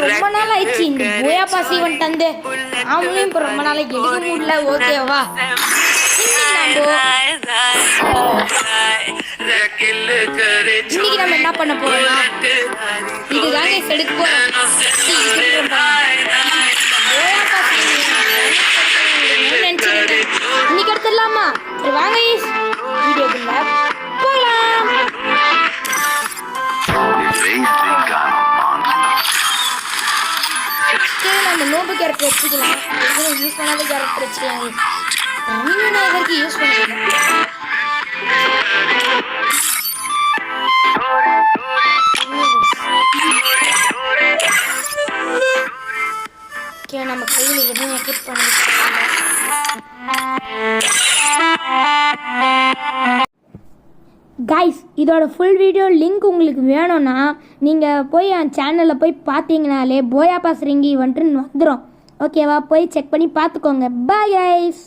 ரொம்ப நாள் ஆயிடுச்சு இந்த போயா பாஸ் ஈவென்ட் வந்து அவங்களையும் இப்போ ரொம்ப நாளைக்கு எடுக்க முடியல. ஓகேவா, இன்னைக்கு நம்ம என்ன பண்ண போறோம்னா இதுதாங்க எடுக்க போறோம். இன்னைக்கு எடுத்துடலாமா? சரி வாங்க வீடியோக்குள்ள போலாம். நம்ம நோபு கேரக்டர் வச்சுக்கலாம். யூஸ் பண்ணாத கேரக்டர் வச்சுக்கலாம். நான் இதற்கு யூஸ் பண்ணுறேன். நம்ம கையில் எதுவும் எக்யூப் பண்ணி கைஸ், இதோட ஃபுல் வீடியோ லிங்க் உங்களுக்கு வேணும்னா நீங்கள் போய் என் சேனலில் போய் பார்த்தீங்கனாலே போயா பாஸ் ரிங்கி வந்துட்டுன்னு வந்துடும். ஓகேவா, போய் செக் பண்ணி பார்த்துக்கோங்க. Bye guys.